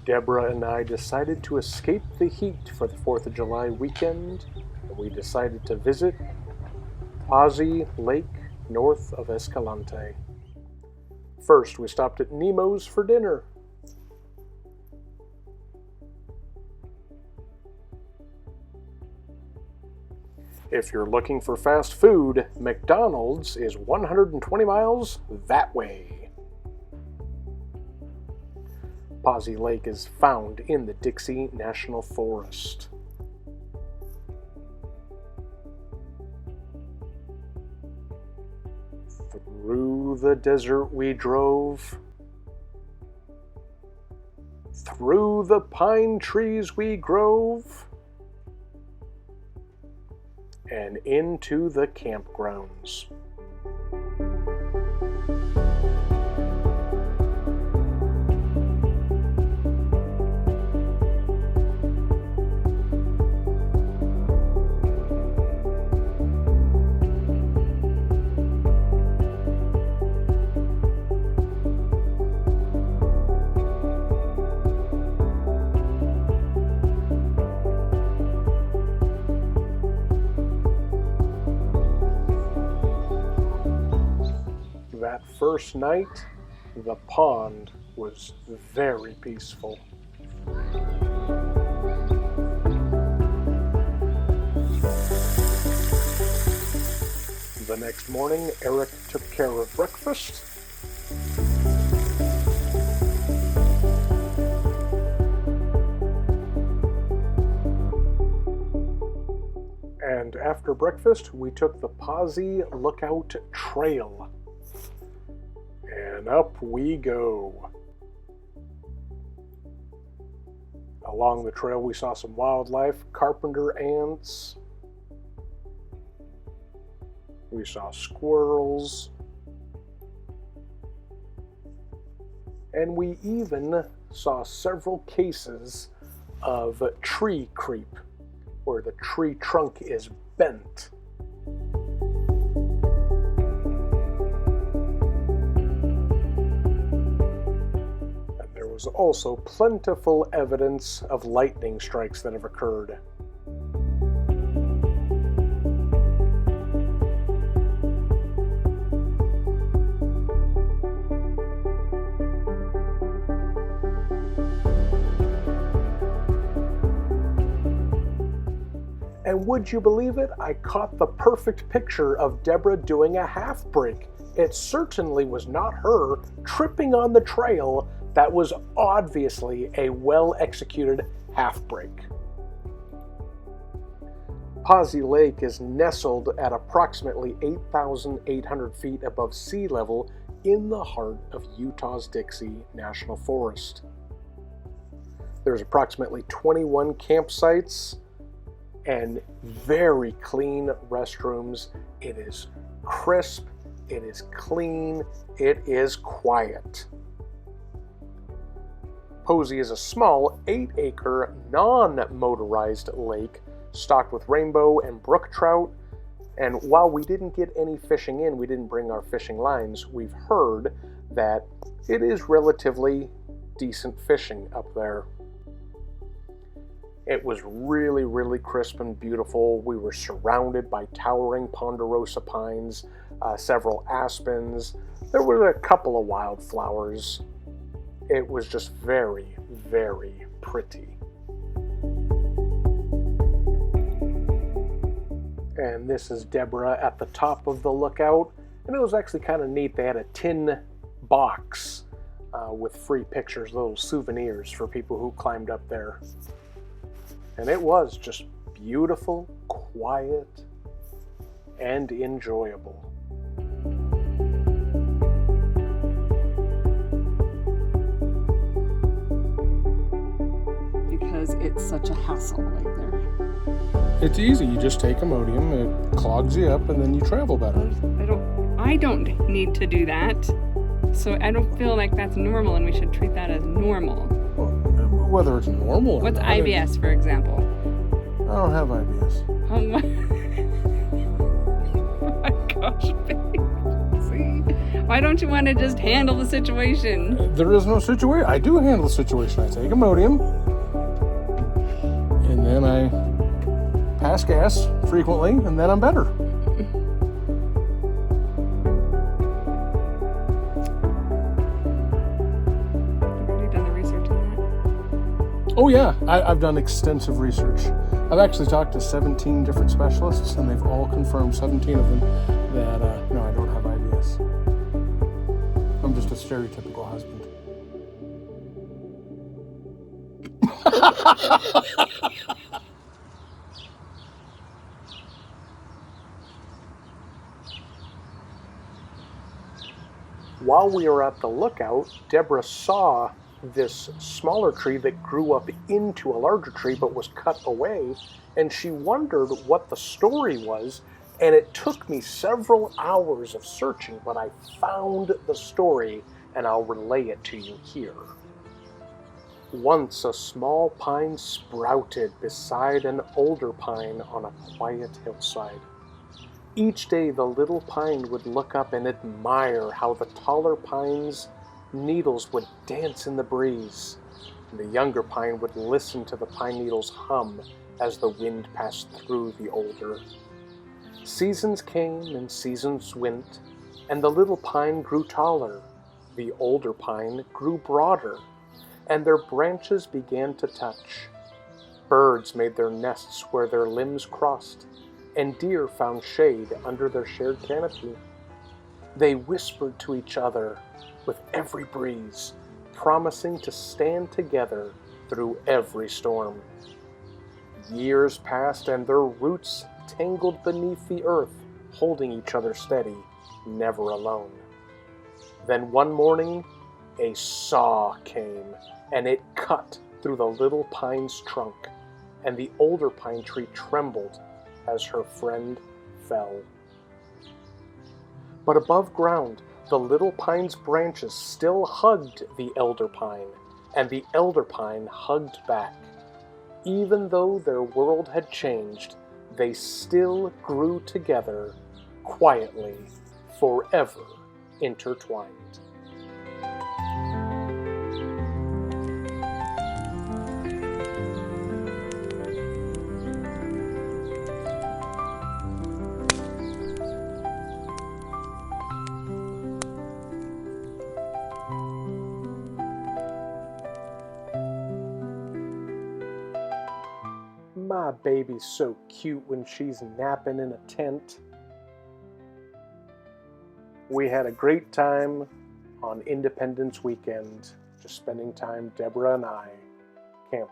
Deborah and I decided to escape the heat for the 4th of July weekend, and we decided to visit Posey Lake north of Escalante. First, we stopped at Nemo's for dinner. If you're looking for fast food, McDonald's is 120 miles that way. Posey Lake is found in the Dixie National Forest. Through the desert we drove. Through the pine trees we drove. And into the campgrounds. That first night, the pond was very peaceful. The next morning, Eric took care of breakfast. And after breakfast, we took the Posey Lookout Trail. And up we go. Along the trail we saw some wildlife, carpenter ants. We saw squirrels. And we even saw several cases of tree creep, where the tree trunk is bent. Was also plentiful evidence of lightning strikes that have occurred. And would you believe it? I caught the perfect picture of Deborah doing a half break. It certainly was not her tripping on the trail. That was obviously a well-executed half-break. Posey Lake is nestled at approximately 8,800 feet above sea level in the heart of Utah's Dixie National Forest. There's approximately 21 campsites and very clean restrooms. It is crisp, it is clean, it is quiet. Posey is a small 8-acre non-motorized lake stocked with rainbow and brook trout, and while we didn't get any fishing in, we didn't bring our fishing lines, we've heard that it is relatively decent fishing up there. It was really, really crisp and beautiful. We were surrounded by towering ponderosa pines, several aspens. There were a couple of wildflowers. It was just very, very pretty. And this is Deborah at the top of the lookout. And it was actually kind of neat. They had a tin box with free pictures, little souvenirs for people who climbed up there. And it was just beautiful, quiet, and enjoyable. Because it's such a hassle right there. It's easy. You just take Imodium, it clogs you up, and then you travel better. I don't need to do that. So I don't feel like that's normal, and we should treat that as normal. Well, whether it's normal or What's not. IBS, for example? I don't have IBS. Oh my gosh, babe. See? Why don't you want to just handle the situation? There is no situation. I do handle the situation. I take Imodium, and then I pass gas frequently, and then I'm better. Oh yeah, I've done extensive research. I've actually talked to 17 different specialists, and they've all confirmed, 17 of them, that no, I don't have IBS. I'm just a stereotypical husband. While we were at the lookout, Deborah saw this smaller tree that grew up into a larger tree but was cut away, and she wondered what the story was, and it took me several hours of searching, but I found the story, and I'll relay it to you here. Once a small pine sprouted beside an older pine on a quiet hillside. Each day the little pine would look up and admire how the taller pine's needles would dance in the breeze. And the younger pine would listen to the pine needles hum as the wind passed through the older. Seasons came and seasons went, and the little pine grew taller. The older pine grew broader, and their branches began to touch. Birds made their nests where their limbs crossed, and deer found shade under their shared canopy. They whispered to each other with every breeze, promising to stand together through every storm. Years passed, and their roots tangled beneath the earth, holding each other steady, never alone. Then one morning, a saw came, and it cut through the little pine's trunk, and the older pine tree trembled as her friend fell. But above ground, the little pine's branches still hugged the elder pine, and the elder pine hugged back. Even though their world had changed, they still grew together, quietly, forever intertwined. My baby's so cute when she's napping in a tent. We had a great time on Independence Weekend, just spending time, Deborah and I, camping.